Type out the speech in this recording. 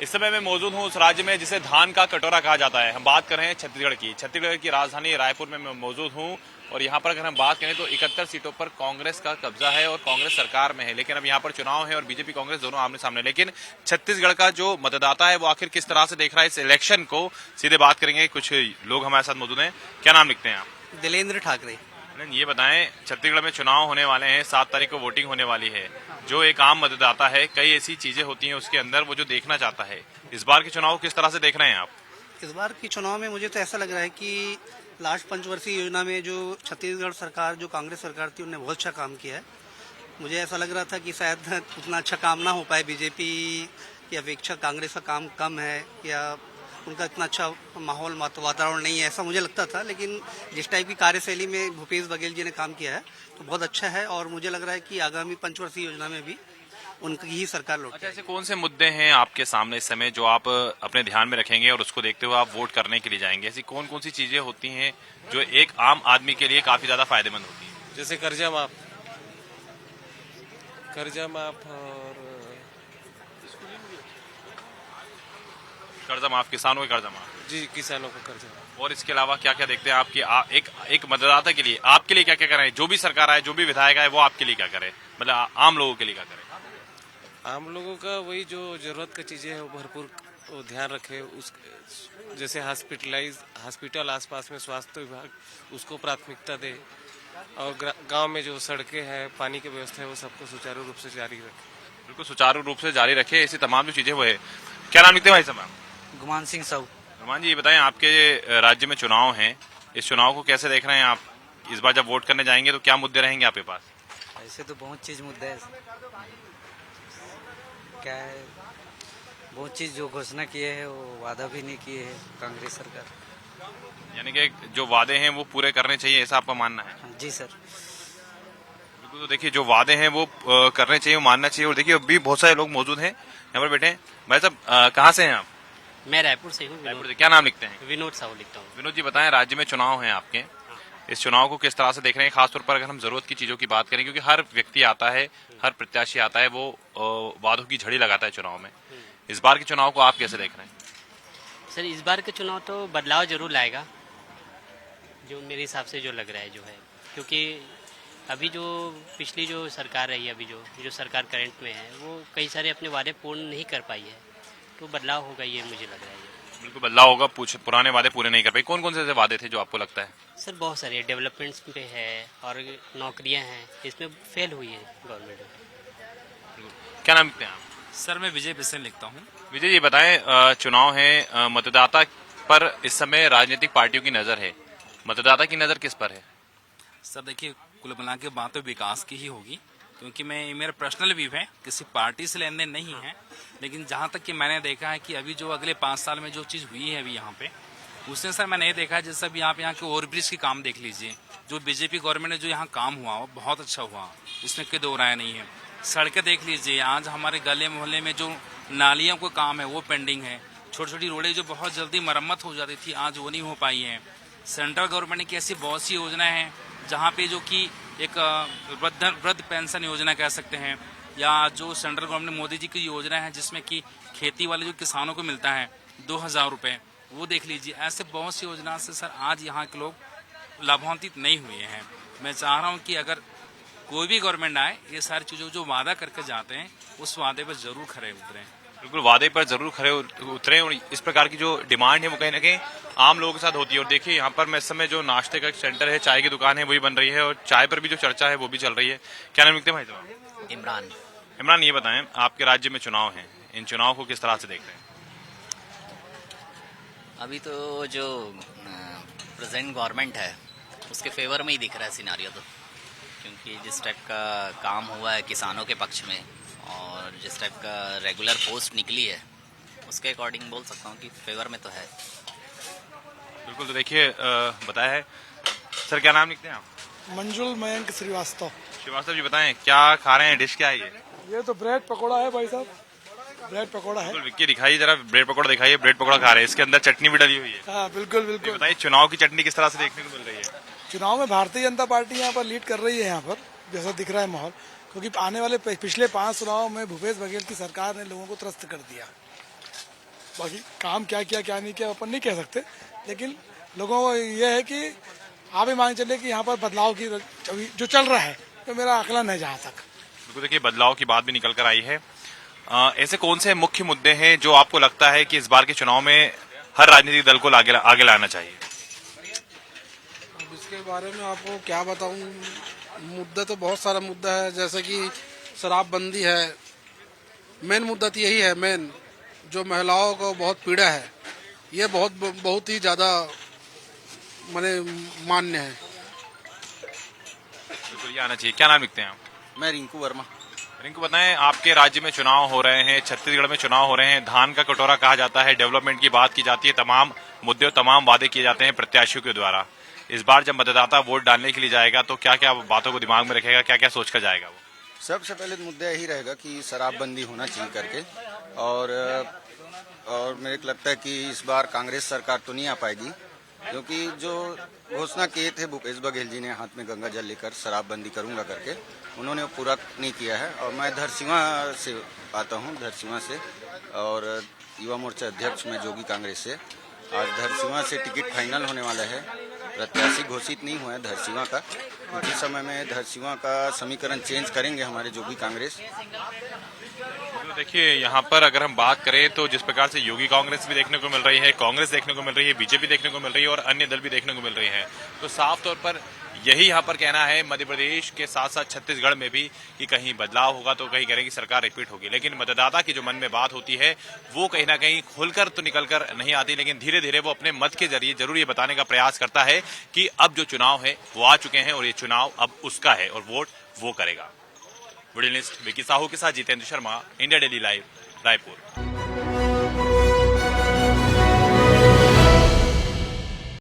इस समय मैं मौजूद हूँ उस राज्य में जिसे धान का कटोरा कहा जाता है। हम बात कर रहे हैं छत्तीसगढ़ की राजधानी रायपुर में मैं मौजूद हूँ और यहाँ पर अगर हम बात करें तो 71 सीटों पर कांग्रेस का कब्जा है और कांग्रेस सरकार में है। लेकिन अब यहाँ पर चुनाव है और बीजेपी कांग्रेस दोनों आमने सामने। लेकिन छत्तीसगढ़ का जो मतदाता है वो आखिर किस तरह से देख रहा है इस इलेक्शन को, सीधे बात करेंगे। कुछ लोग हमारे साथ मौजूद हैं। क्या नाम लिखते हैं आप? दिलेंद्र ठाकरे। ये बताएं, छत्तीसगढ़ में चुनाव होने वाले हैं, 7 तारीख को वोटिंग होने वाली है। जो एक आम मतदाता है, कई ऐसी चीजें होती हैं उसके अंदर वो जो देखना चाहता है। इस बार के चुनाव किस तरह से देख रहे हैं आप? इस बार की चुनाव में मुझे तो ऐसा लग रहा है कि लास्ट पंचवर्षीय योजना में जो छत्तीसगढ़ सरकार, जो कांग्रेस सरकार थी, उन्होंने बहुत अच्छा काम किया है। मुझे ऐसा लग रहा था कि शायद उतना अच्छा काम ना हो पाए, बीजेपी की अपेक्षा कांग्रेस का काम कम है या उनका इतना अच्छा माहौल वातावरण नहीं है, ऐसा मुझे लगता था। लेकिन जिस टाइप की कार्यशैली में भूपेश बघेल जी ने काम किया है तो बहुत अच्छा है और मुझे लग रहा है कि आगामी पंचवर्षीय योजना में भी उनकी ही सरकार लौट। अच्छा, ऐसे कौन से मुद्दे हैं आपके सामने इस समय जो आप अपने ध्यान में रखेंगे और उसको देखते हुए आप वोट करने के लिए जाएंगे? ऐसी कौन कौन सी चीजें होती हैं जो एक आम आदमी के लिए काफी ज्यादा फायदेमंद होती है? जैसे कर्जा माफ और कर्जा माफ, किसानों के कर्जा माफ। जी, किसानों को कर्जा माफ। और इसके अलावा क्या क्या देखते हैं आपकी एक मतदाता के लिए, आपके लिए क्या क्या करें? जो भी सरकार आए, जो भी विधायक आए, वो आपके लिए क्या करे? मतलब आम लोगों के लिए क्या करे? आम लोगों का वही जो जरूरत की चीजें है वो भरपूर वो ध्यान रखे। उस जैसे हॉस्पिटल आसपास में, स्वास्थ्य विभाग उसको प्राथमिकता दे और गांव में जो सड़कें हैं, पानी की व्यवस्था है, वो सबको सुचारू रूप से जारी रखे। बिल्कुल सुचारू रूप से जारी रखे, ऐसी तमाम जो चीजें वो है। क्या नाम लिखते हैं भाई साहब? गुमान सिंह साहू। गुमान जी, ये बताएं, आपके राज्य में चुनाव है, इस चुनाव को कैसे देख रहे हैं आप? इस बार जब वोट करने जाएंगे तो क्या मुद्दे रहेंगे आपके पास? ऐसे तो बहुत चीज मुद्दा है, क्या है, बहुत चीज जो घोषणा किए है वो वादा भी नहीं किए है कांग्रेस सरकार। यानी कि जो वादे हैं वो पूरे करने चाहिए, ऐसा आपका मानना है? जी सर। बिल्कुल, तो देखिए जो वादे हैं वो करने चाहिए, मानना चाहिए। और देखिए अभी बहुत सारे लोग मौजूद हैं यहाँ पर बैठे हैं। भाई साहब, कहाँ से हैं आप? मैं रायपुर से हूँ। रायपुर से। क्या नाम लिखते हैं? विनोद साहू लिखता हूँ। विनोद जी, बताएं, राज्य में चुनाव है आपके, इस चुनाव को किस तरह से देख रहे हैं? खासतौर पर अगर हम जरूरत की चीजों की बात करें, क्योंकि हर व्यक्ति आता है, हर प्रत्याशी आता है, वो वादों की झड़ी लगाता है चुनाव में। इस बार के चुनाव को आप कैसे देख रहे हैं? सर, इस बार के चुनाव तो बदलाव जरूर लाएगा, जो मेरे हिसाब से जो लग रहा है जो है, क्योंकि अभी जो पिछली जो सरकार रही है, अभी जो सरकार करंट में है, वो कई सारे अपने वादे पूर्ण नहीं कर पाई है, तो बदलाव होगा ये मुझे लग रहा है। बिल्कुल बदलाव होगा, पुराने वादे पूरे नहीं कर पाए। कौन कौन से ऐसे वादे थे जो आपको लगता है? सर, बहुत सारे डेवलपमेंट्स पे है और नौकरियां हैं, इसमें फेल हुई है गवर्नमेंट। क्या नाम लिखते हैं आप? सर, मैं विजय बिसेन लिखता हूँ। विजय जी, बताएं, चुनाव है, मतदाता पर इस समय राजनीतिक पार्टियों की नजर है, मतदाता की नजर किस पर है? सर देखिए, कुल मिला के बात तो विकास की ही होगी, क्योंकि मेरा पर्सनल व्यू है, किसी पार्टी से लेन देन नहीं है। लेकिन जहाँ तक कि मैंने देखा है कि अभी जो अगले 5 साल में जो चीज़ हुई है अभी यहाँ पे, उसने सर मैंने ये देखा है, जैसे अभी आप यहाँ के ओवरब्रिज की काम देख लीजिए, जो बीजेपी गवर्नमेंट ने जो यहाँ काम हुआ वो बहुत अच्छा हुआ, इसमें कोई दो राय नहीं है। सड़कें देख लीजिए, आज हमारे गले मोहल्ले में जो नालियों का काम है वो पेंडिंग है। छोटी छोटी रोडें जो बहुत जल्दी मरम्मत हो जाती थी, आज वो नहीं हो पाई है। सेंट्रल गवर्नमेंट की ऐसी बहुत सी योजनाएं हैं जहाँ पे जो कि एक वृद्ध पेंशन योजना कह सकते हैं, या जो सेंट्रल गवर्नमेंट मोदी जी की योजना है जिसमें कि खेती वाले जो किसानों को मिलता है 2000 रुपये, वो देख लीजिए। ऐसे बहुत सी योजना से सर आज यहाँ के लोग लाभान्वित नहीं हुए हैं। मैं चाह रहा हूँ कि अगर कोई भी गवर्नमेंट आए, ये सारी चीज़ों जो वादा करके जाते हैं उस वादे पर जरूर खरे उतरें। बिल्कुल, वादे पर जरूर खरे उतरे और इस प्रकार की जो डिमांड है वो कहीं ना कहीं आम लोगों के साथ होती है। और देखिए यहाँ पर मैं इस समय जो नाश्ते का सेंटर है, चाय की दुकान है, वही बन रही है और चाय पर भी जो चर्चा है वो भी चल रही है। क्या नाम लिखते हैं भाई साहब? इमरान। इमरान, ये बताएं, आपके राज्य में चुनाव है, इन चुनाव को किस तरह से देख रहे हैं? अभी तो जो प्रेजेंट गवर्नमेंट है उसके फेवर में ही दिख रहा है सिनारियो तो, क्योंकि जिस टाइप का काम हुआ है किसानों के पक्ष में और जिस टाइप का रेगुलर पोस्ट निकली है उसके अकॉर्डिंग बोल सकता हूँ कि फेवर में तो है। बिल्कुल, तो देखिए बताया है। सर, क्या नाम लिखते हैं आप? मंजुल मयंक श्रीवास्तव। श्रीवास्तव जी, बताएं, क्या खा रहे हैं, डिश क्या है ये तो ब्रेड पकौड़ा है भाई साहब, ब्रेड पकौड़ा है। विक्की दिखाइए जरा, ब्रेड पकौड़ा दिखाइए। ब्रेड पकौड़ा खा रहे हैं, इसके अंदर चटनी भी डली हुई है। हाँ बिल्कुल बिल्कुल। बताइए, चुनाव की चटनी किस तरह से देखने को मिल रही है? चुनाव में भारतीय जनता पार्टी यहाँ पर लीड कर रही है, यहाँ पर जैसा दिख रहा है माहौल, क्योंकि आने वाले पिछले 5 चुनाव में भूपेश बघेल की सरकार ने लोगों को त्रस्त कर दिया। बाकी काम क्या किया क्या नहीं किया अपन नहीं कह सकते, लेकिन लोगों को ये है कि आप ही मान चले कि यहाँ पर बदलाव की अभी जो चल रहा है, तो मेरा आकलन है जहाँ तक। बिल्कुल, देखिए बदलाव की बात भी निकल कर आई है। ऐसे कौन से मुख्य मुद्दे हैं जो आपको लगता है कि इस बार के चुनाव में हर राजनीतिक दल को आगे लाना चाहिए? अब इसके बारे में आपको क्या बताऊं, मुद्दा तो बहुत सारा मुद्दा है, जैसे कि शराबबंदी है, मेन मुद्दा तो यही है। मेन जो महिलाओं को बहुत पीड़ा है, ये बहुत ही ज्यादा माने मान्य है। बिल्कुल, ये आना चाहिए। क्या नाम लिखते हैं आप? मैं रिंकू वर्मा। रिंकू, बताएं, आपके राज्य में चुनाव हो रहे हैं, छत्तीसगढ़ में चुनाव हो रहे हैं, धान का कटोरा कहा जाता है, डेवलपमेंट की बात की जाती है, तमाम मुद्दे और तमाम वादे किए जाते हैं प्रत्याशियों के द्वारा। इस बार जब मतदाता वोट डालने के लिए जाएगा तो क्या क्या बातों को दिमाग में रखेगा, क्या क्या सोच कर जाएगा वो? सबसे पहले मुद्दा यही रहेगा कि शराबबंदी होना चाहिए करके, और मेरे को लगता है कि इस बार कांग्रेस सरकार तो नहीं आ पाएगी, क्योंकि जो घोषणा किए थे भूपेश बघेल जी ने हाथ में गंगा जल लेकर शराबबंदी करूंगा करके, उन्होंने वो पूरा नहीं किया है। और मैं धरसीवा से आता हूं, धरसीवा से, और युवा मोर्चा अध्यक्ष में जोगी कांग्रेस से। आज धरसीवा से टिकट फाइनल होने वाला है, प्रत्याशी घोषित नहीं हुआ है धरसीवा का। कुछ ही समय में धरसीवा का समीकरण चेंज करेंगे हमारे जोगी कांग्रेस। तो देखिए, यहाँ पर अगर हम बात करें तो जिस प्रकार से योगी कांग्रेस भी देखने को मिल रही है, कांग्रेस देखने को मिल रही है, बीजेपी देखने को मिल रही है और अन्य दल भी देखने को मिल रही है, तो साफ तौर पर यही यहाँ पर कहना है मध्य प्रदेश के साथ साथ छत्तीसगढ़ में भी कि कहीं बदलाव होगा तो कहीं करेंगे सरकार रिपीट होगी। लेकिन मतदाता की जो मन में बात होती है वो कहीं ना कहीं खुलकर तो निकल कर नहीं आती, लेकिन धीरे धीरे वो अपने मत के जरिए जरूर ये बताने का प्रयास करता है कि अब जो चुनाव है वो आ चुके हैं और ये चुनाव अब उसका है और वोट वो करेगा। वीडियो जर्नलिस्ट विकी साहू के साथ Jitendra Sharma, India daily live, Raipur.